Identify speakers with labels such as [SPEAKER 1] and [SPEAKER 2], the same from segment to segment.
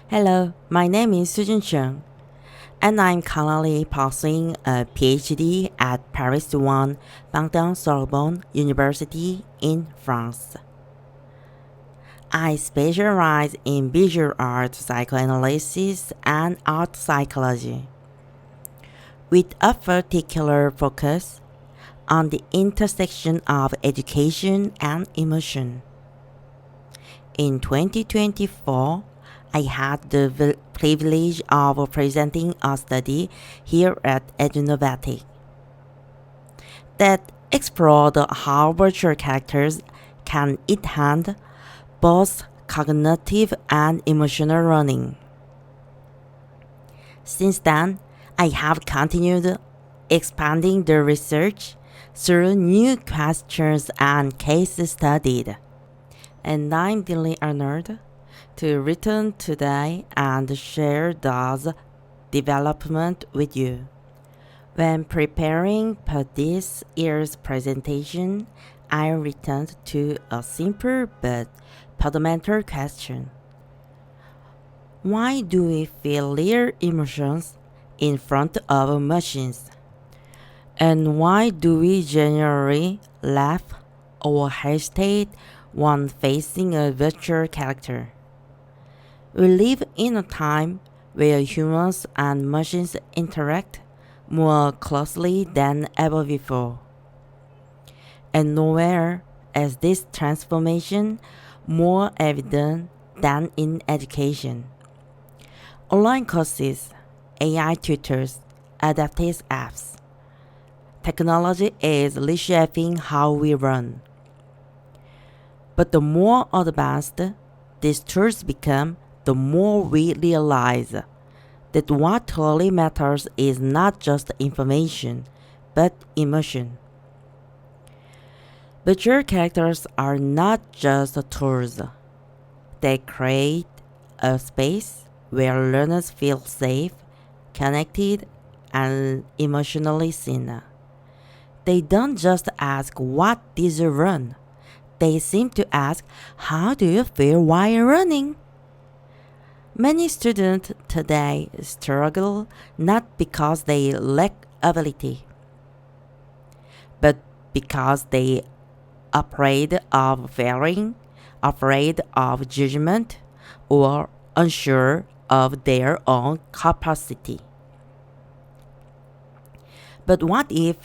[SPEAKER 1] Hello, my name is Soo Jin CHUNG, and I'm currently pursuing a PhD at Paris 1 Panthéon-Sorbonne University in France. I specialize in visual art psychoanalysis and art psychology, with a particular focus on the intersection of education and emotion. In 2024, I had the privilege of presenting a study here at EDUNOVATIC that explored how virtual characters can enhance both cognitive and emotional learning. Since then, I have continued expanding the research through new questions and case studies, and I'm deeply honored to return today and share those developments with you. When preparing for this year's presentation, I returned to a simple but fundamental question. Why do we feel real emotions in front of machines? And why do we generally laugh or hesitate when facing a virtual character? We live in a time where humans and machines interact more closely than ever before. And nowhere is this transformation more evident than in education. Online courses, AI tutors, adaptive apps. Technology is reshaping how we learn. But the more advanced these tools become, the more we realize that what truly matters is not just information, but emotion. Virtual characters are not just tools. They create a space where learners feel safe, connected, and emotionally seen. They don't just ask, what did you run? They seem to ask, how do you feel while running? Many students today struggle not because they lack ability, but because they are afraid of failing, afraid of judgment, or unsure of their own capacity. But what if,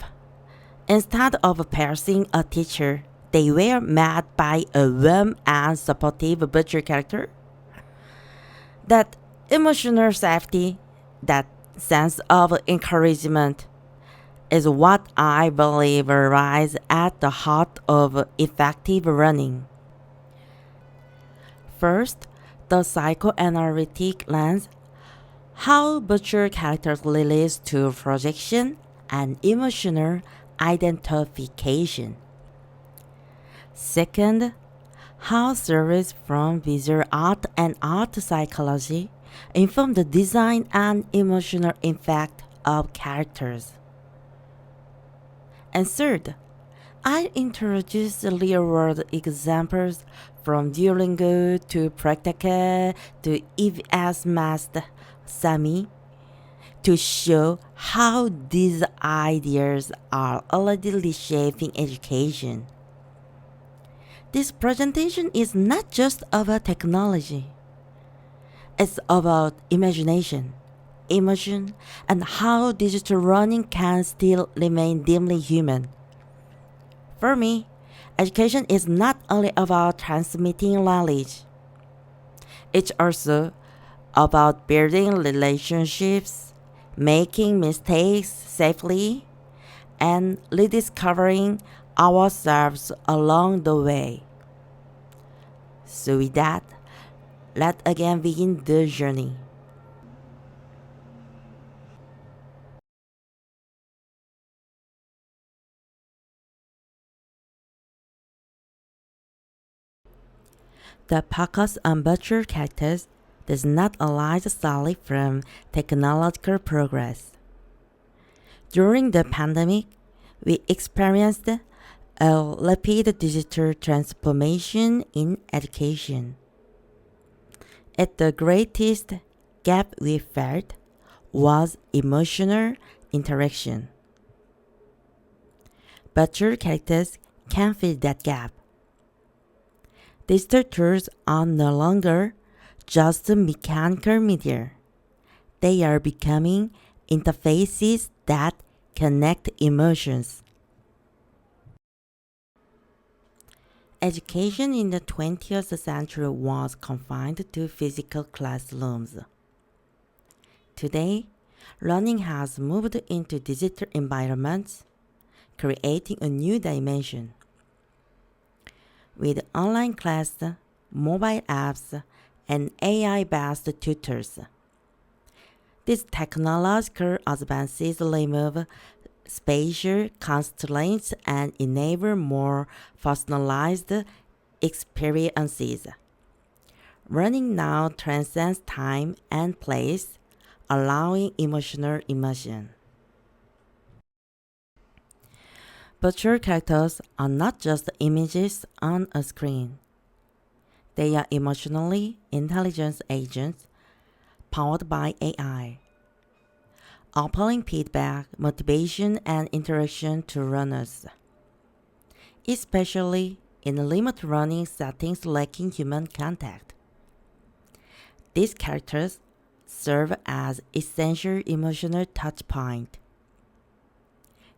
[SPEAKER 1] instead of passing a teacher, they were met by a warm and supportive virtual character? That emotional safety, that sense of encouragement, is what I believe lies at the heart of effective learning. First, the psychoanalytic lens, how virtual characters relate to projection and emotional identification. Second, how theories from visual art and art psychology inform the design and emotional impact of characters. And third, I introduce real-world examples from Duolingo to Praktika to EVS Master Sami to show how these ideas are already reshaping education. This presentation is not just about technology. It's about imagination, emotion, and how digital learning can still remain deeply human. For me, education is not only about transmitting knowledge. It's also about building relationships, making mistakes safely, and rediscovering ourselves along the way. So with that, let's again begin the journey. The focus on virtual characters does not arise solely from technological progress. During the pandemic, we experienced a rapid digital transformation in education. At the greatest gap we felt was emotional interaction. But your characters can fill that gap. Digital tools are no longer just mechanical media. They are becoming interfaces that connect emotions. Education in the 20th century was confined to physical classrooms. Today, learning has moved into digital environments, creating a new dimension. With online classes, mobile apps, and AI-based tutors, these technological advances remove spatial constraints and enable more personalized experiences. Learning now transcends time and place, allowing emotional immersion. Virtual characters are not just images on a screen. They are emotionally intelligent agents powered by AI, offering feedback, motivation, and interaction to runners, especially in remote running settings lacking human contact. These characters serve as essential emotional touchpoints.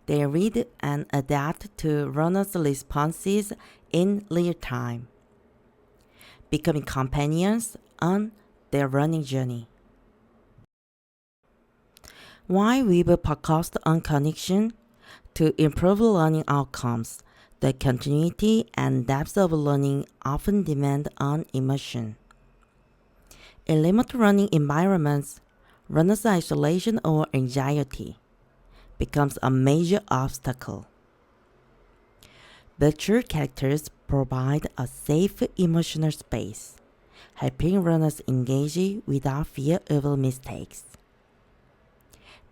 [SPEAKER 1] They read and adapt to runners' responses in real time, becoming companions on their running journey. While we've focused on connection to improve learning outcomes, the continuity and depth of learning often demand on immersion. In remote running environments, runners' isolation or anxiety becomes a major obstacle. Virtual characters provide a safe emotional space, helping runners engage without fear of mistakes.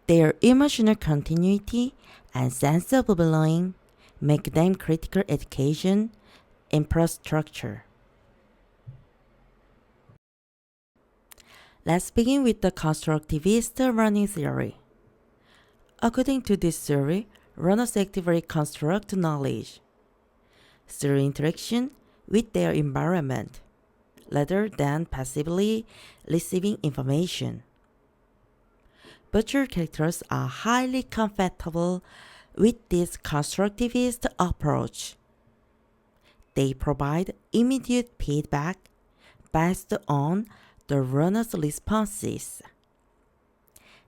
[SPEAKER 1] Their emotional continuity and sense of belonging make them critical education infrastructure. Let's begin with the constructivist running theory. According to this theory, runners actively construct knowledge through interaction with their environment, rather than passively receiving information. Virtual characters are highly compatible with this constructivist approach. They provide immediate feedback based on the runner's responses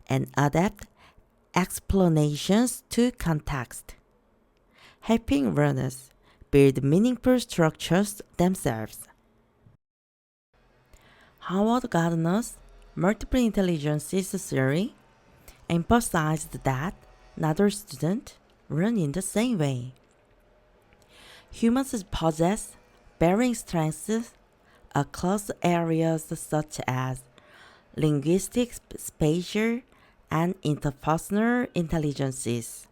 [SPEAKER 1] and adapt explanations to context, helping runners build meaningful structures themselves. Howard Gardner's multiple intelligences theory emphasized that not all students learn in the same way. Humans possess varying strengths across areas such as linguistic, spatial, and interpersonal intelligences.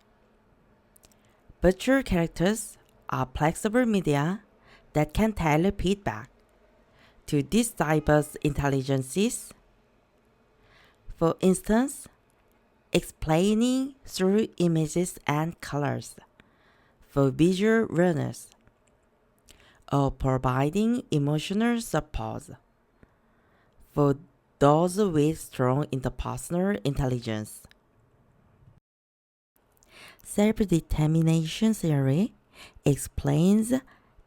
[SPEAKER 1] Virtual characters are flexible media that can tailor feedback to these diverse intelligences. For instance, explaining through images and colors for visual learners, or providing emotional support for those with strong interpersonal intelligence. Self-determination theory explains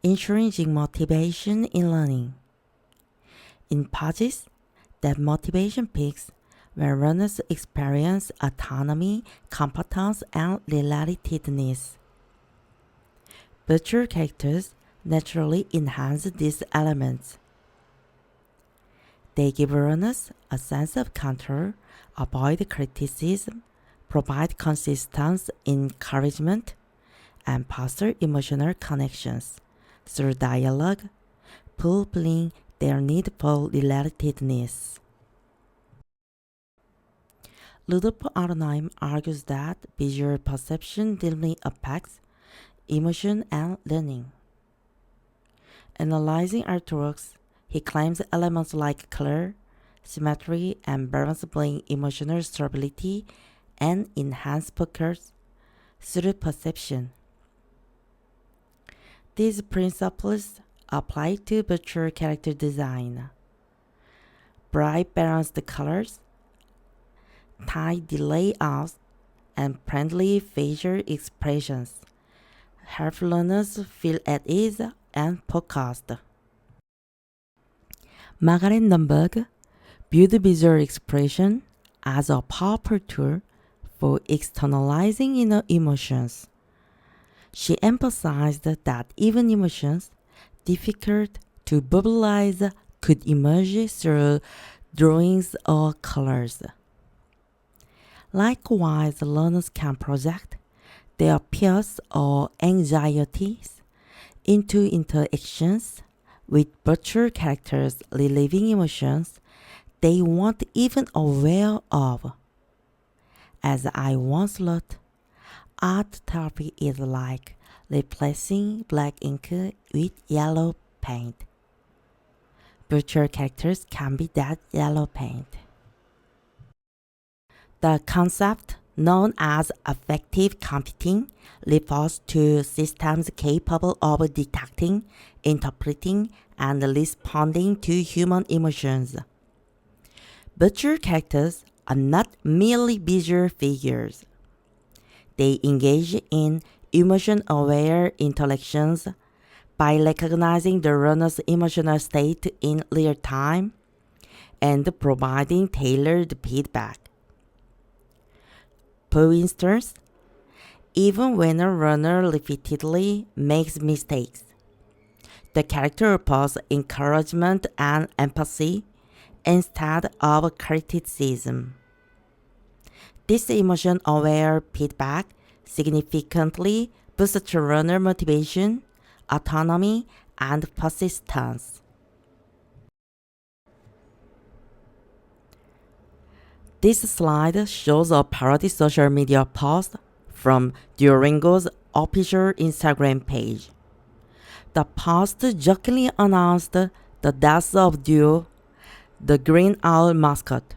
[SPEAKER 1] intrinsic motivation in learning. It posits that motivation peaks when runners experience autonomy, competence, and relatedness. Virtual characters naturally enhance these elements. They give runners a sense of control, avoid criticism, provide consistent encouragement, and foster emotional connections through dialogue, fulfilling their need for relatedness. Rudolf Arnheim argues that visual perception deeply affects emotion and learning. Analyzing artworks, he claims elements like color, symmetry, and balance bring emotional stability and enhance focus through perception. These principles apply to virtual character design. Bright balanced colors, tidy layouts, and friendly facial expressions help learners feel at ease and focused. Margaret Nunberg viewed visual expression as a powerful tool for externalizing inner emotions. She emphasized that even emotions difficult to verbalize could emerge through drawings or colors. Likewise, learners can project their fears or anxieties into interactions with virtual characters reliving emotions they weren't even aware of. As I once wrote, art therapy is like replacing black ink with yellow paint. Virtual characters can be that yellow paint. The concept known as affective computing refers to systems capable of detecting, interpreting, and responding to human emotions. Virtual characters are not merely visual figures. They engage in emotion-aware interactions by recognizing the learner's emotional state in real time and providing tailored feedback. For instance, even when a learner repeatedly makes mistakes, the character offers encouragement and empathy instead of criticism. This emotion-aware feedback significantly boosts learner motivation, autonomy, and persistence. This slide shows a parody social media post from Duolingo's official Instagram page. The post jokingly announced the death of Duo, the green owl mascot.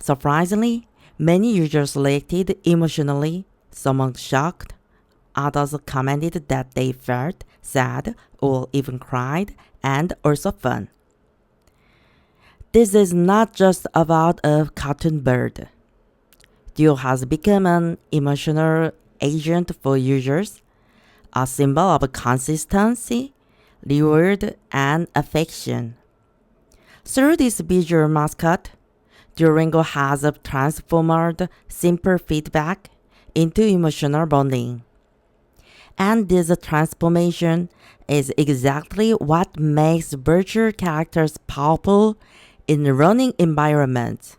[SPEAKER 1] Surprisingly, many users reacted emotionally, some shocked, others commented that they felt sad or even cried, and also fun. This is not just about a cartoon bird. Duo has become an emotional agent for users, a symbol of consistency, reward, and affection. Through this visual mascot, Duolingo has transformed simple feedback into emotional bonding. And this transformation is exactly what makes virtual characters powerful in learning environments.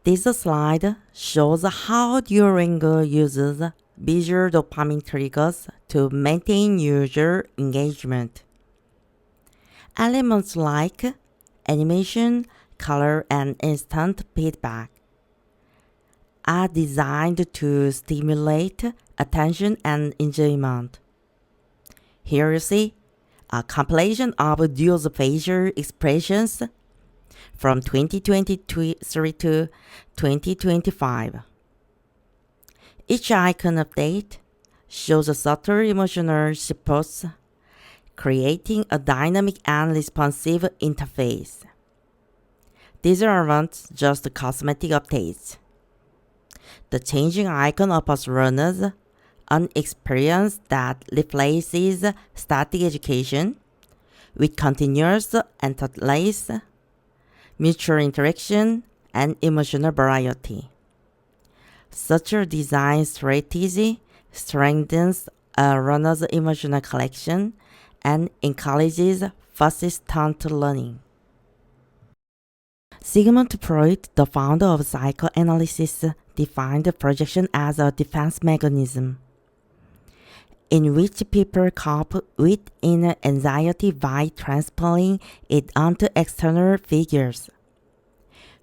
[SPEAKER 1] This slide shows how Duolingo uses visual dopamine triggers to maintain user engagement. Elements like animation, color, and instant feedback are designed to stimulate attention and enjoyment. Here you see a compilation of Duo's facial expressions from 2023 to 2025. Each icon update shows a subtle emotional response, creating a dynamic and responsive interface. These aren't just cosmetic updates. The changing icon offers learners an experience that replaces static education with continuous endless mutual interaction, and emotional variety. Such a design strategy strengthens a learner's emotional connection and encourages persistent learning. Sigmund Freud, the founder of psychoanalysis, defined projection as a defense mechanism in which people cope with inner anxiety by transferring it onto external figures.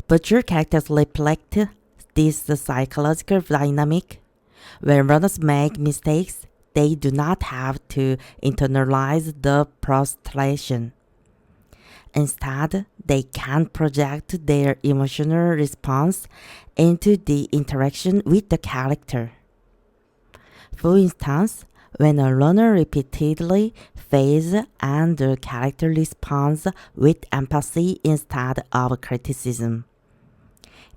[SPEAKER 1] Virtual characters reflect this psychological dynamic. When learners make mistakes, they do not have to internalize the frustration. Instead, they can project their emotional response into the interaction with the character. For instance, when a learner repeatedly fails and the character responds with empathy instead of criticism,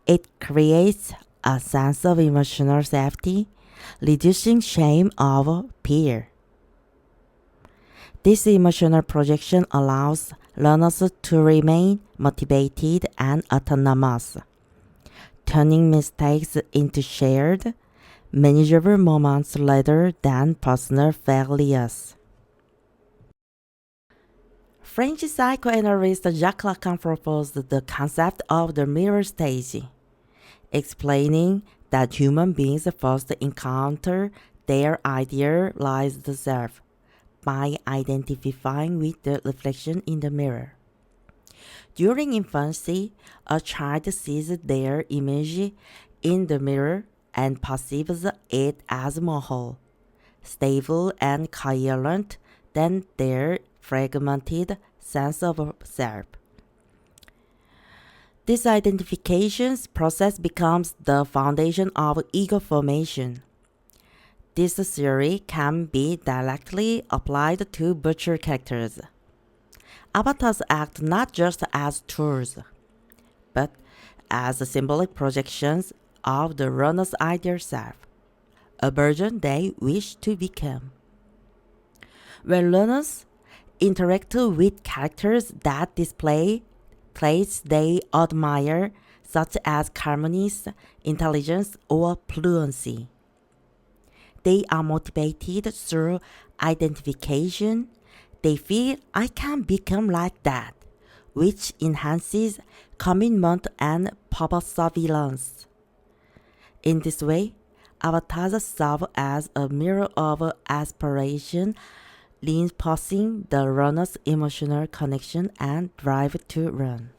[SPEAKER 1] it creates a sense of emotional safety, reducing shame of fear. This emotional projection allows learners to remain motivated and autonomous, turning mistakes into shared, manageable moments rather than personal failures. French psychoanalyst Jacques Lacan proposed the concept of the mirror stage, explaining that human beings first encounter their idealized self by identifying with the reflection in the mirror. During infancy, a child sees their image in the mirror and perceives it as more whole, stable, and coherent than their fragmented sense of self. This identification process becomes the foundation of ego formation. This theory can be directly applied to virtual characters. Avatars act not just as tools, but as symbolic projections of the learner's ideal self, a version they wish to become. When learners interact with characters that display traits they admire, such as calmness, intelligence, or fluency, they are motivated through identification. They feel, I can become like that, which enhances commitment and perseverance. In this way, avatars serve as a mirror of aspiration, reinforcing the learner's emotional connection and drive to learn.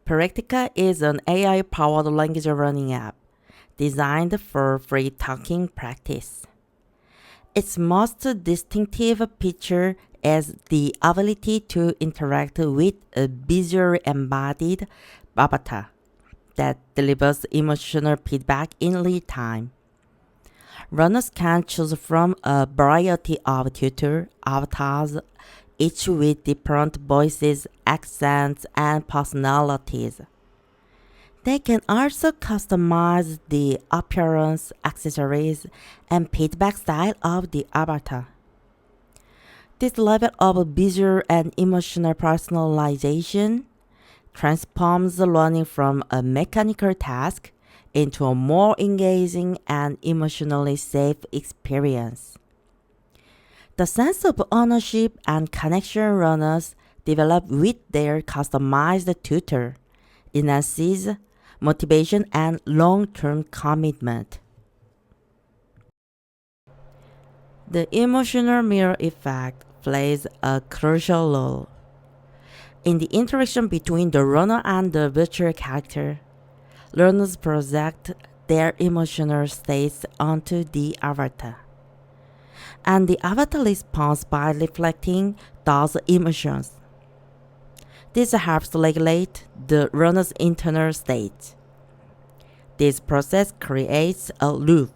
[SPEAKER 1] Praktika is an AI-powered language learning app designed for free talking practice. Its most distinctive feature is the ability to interact with a visually embodied avatar that delivers emotional feedback in real time. Learners can choose from a variety of tutor avatars, each with different voices, accents, and personalities. They can also customize the appearance, accessories, and feedback style of the avatar. This level of visual and emotional personalization transforms the learning from a mechanical task into a more engaging and emotionally safe experience. The sense of ownership and connection learners develop with their customized tutor enhances motivation and long-term commitment. The emotional mirror effect plays a crucial role in the interaction between the learner and the virtual character. Learners project their emotional states onto the avatar, and the avatar responds by reflecting those emotions. This helps regulate the learner's internal state. This process creates a loop,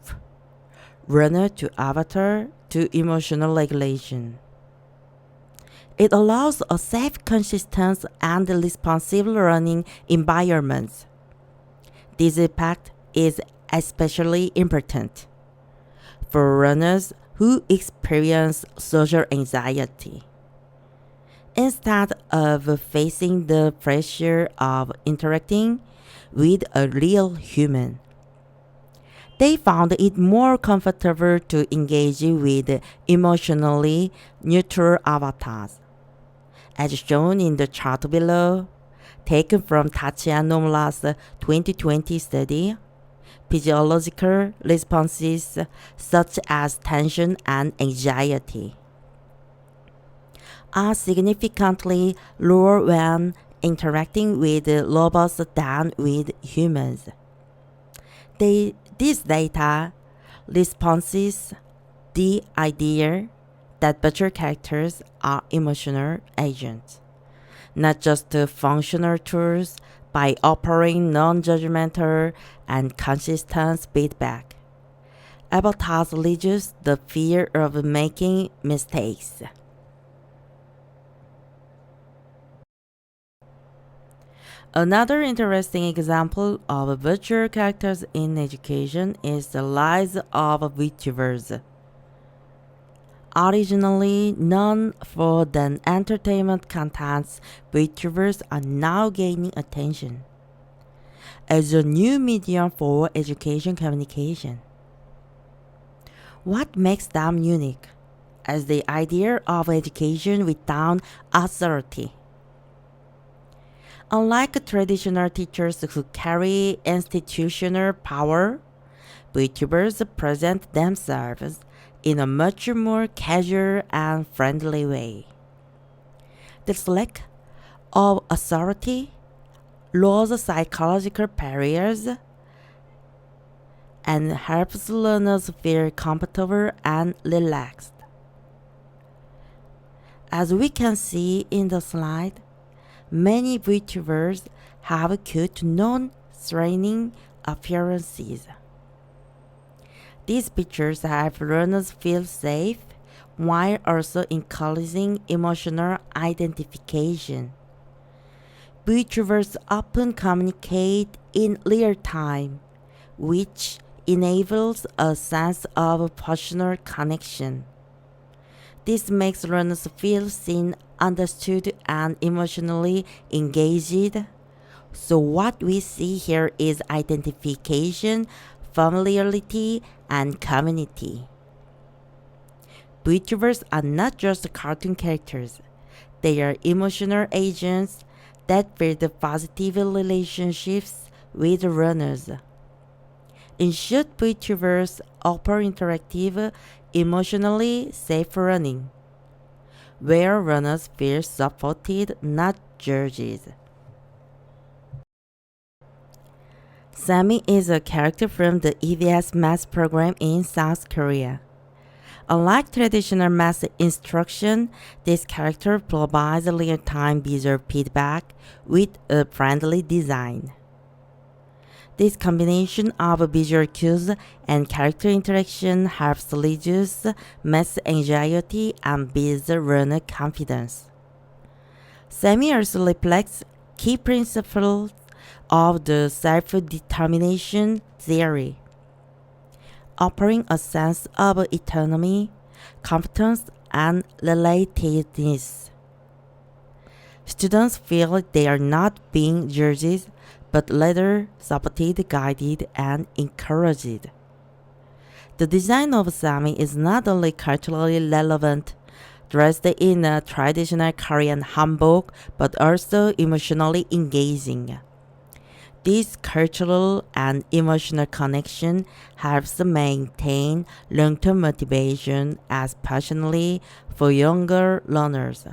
[SPEAKER 1] learner to avatar to emotional regulation. It allows a safe, consistent, and responsive learning environment. This impact is especially important for learners who experience social anxiety. Instead of facing the pressure of interacting with a real human, they found it more comfortable to engage with emotionally neutral avatars. As shown in the chart below, taken from Tachi and Nomla's 2020 study, physiological responses such as tension and anxiety are significantly lower when interacting with robots than with humans. These data responses the idea that virtual characters are emotional agents, not just functional tools, by offering non-judgmental and consistent feedback. Avatars reduce the fear of making mistakes. Another interesting example of virtual characters in education is the rise of VTubers. Originally known for the entertainment contents, VTubers are now gaining attention as a new medium for education communication. What makes them unique? As the idea of education without authority. Unlike traditional teachers who carry institutional power, VTubers present themselves in a much more casual and friendly way. This lack of authority lowers psychological barriers and helps learners feel comfortable and relaxed. As we can see in the slide, many VTubers have cute non-threatening appearances. These pictures help learners feel safe while also encouraging emotional identification. VTubers often communicate in real time, which enables a sense of personal connection. This makes learners feel seen, understood, and emotionally engaged. So what we see here is identification, familiarity, and community. VTubers are not just cartoon characters. They are emotional agents that build positive relationships with runners. In short, VTubers offer interactive, emotionally safe running, where runners feel supported, not judged. Sami is a character from the EVS math program in South Korea. Unlike traditional math instruction, this character provides real-time visual feedback with a friendly design. This combination of visual cues and character interaction helps reduce math anxiety and builds learner confidence. Sami also reflects key principles of the self-determination theory, offering a sense of autonomy, competence, and relatedness. Students feel they are not being judged, but rather supported, guided, and encouraged. The design of Sami is not only culturally relevant, dressed in a traditional Korean hanbok, but also emotionally engaging. This cultural and emotional connection helps maintain long-term motivation, especially for younger learners.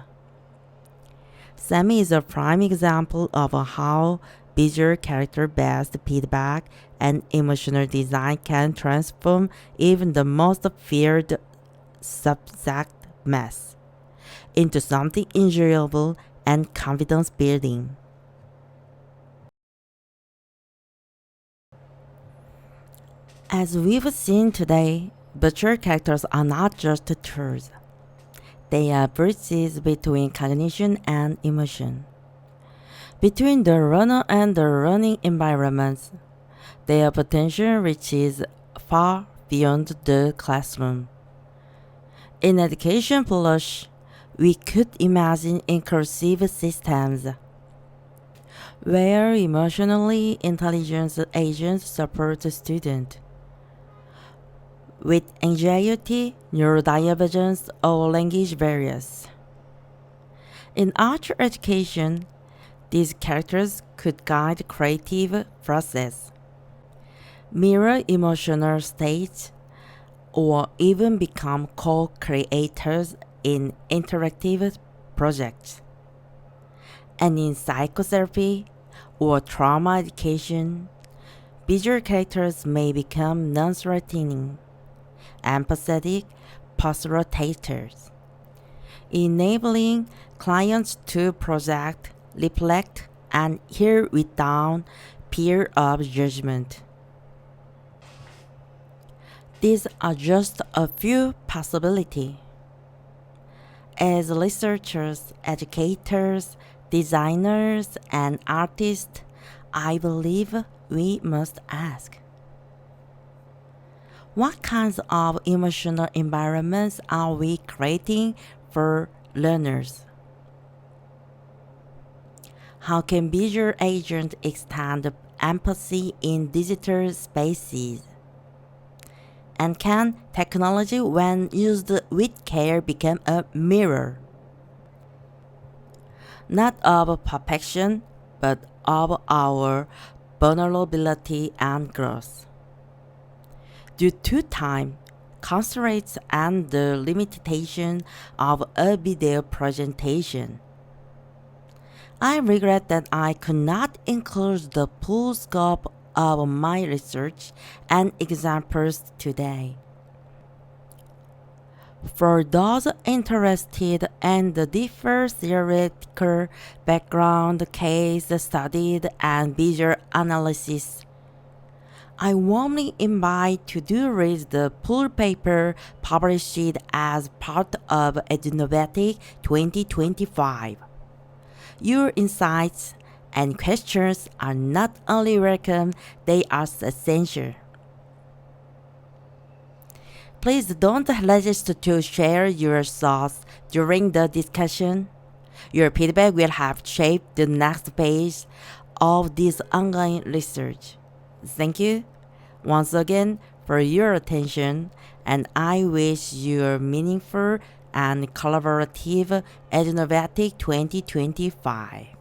[SPEAKER 1] Sami is a prime example of how visual character-based feedback and emotional design can transform even the most feared subject math into something enjoyable and confidence-building. As we've seen today, virtual characters are not just tools. They are bridges between cognition and emotion. Between the runner and the running environments, their potential reaches far beyond the classroom. In education plus, we could imagine inclusive systems where emotionally intelligent agents support the student with anxiety, neurodivergence, or language barriers. In arts education, these characters could guide creative process, mirror emotional states, or even become co-creators in interactive projects. And in psychotherapy or trauma education, visual characters may become non-threatening, empathetic facilitators enabling clients to project, reflect, and hear without fear of judgment. These are just a few possibilities. As researchers, educators, designers, and artists, I believe we must ask, what kinds of emotional environments are we creating for learners? How can visual agents extend empathy in digital spaces? And can technology, when used with care, become a mirror? Not of perfection, but of our vulnerability and growth. Due to time constraints and the limitation of a video presentation, I regret that I could not include the full scope of my research and examples today. For those interested in the deeper theoretical background, case studied, and visual analysis, I warmly invite you to read the full paper published as part of EDUNOVATIC 2025. Your insights and questions are not only welcome, they are essential. Please don't hesitate to share your thoughts during the discussion. Your feedback will help shape the next phase of this ongoing research. Thank you once again for your attention, and I wish you a meaningful and collaborative EDUNOVATIC 2025.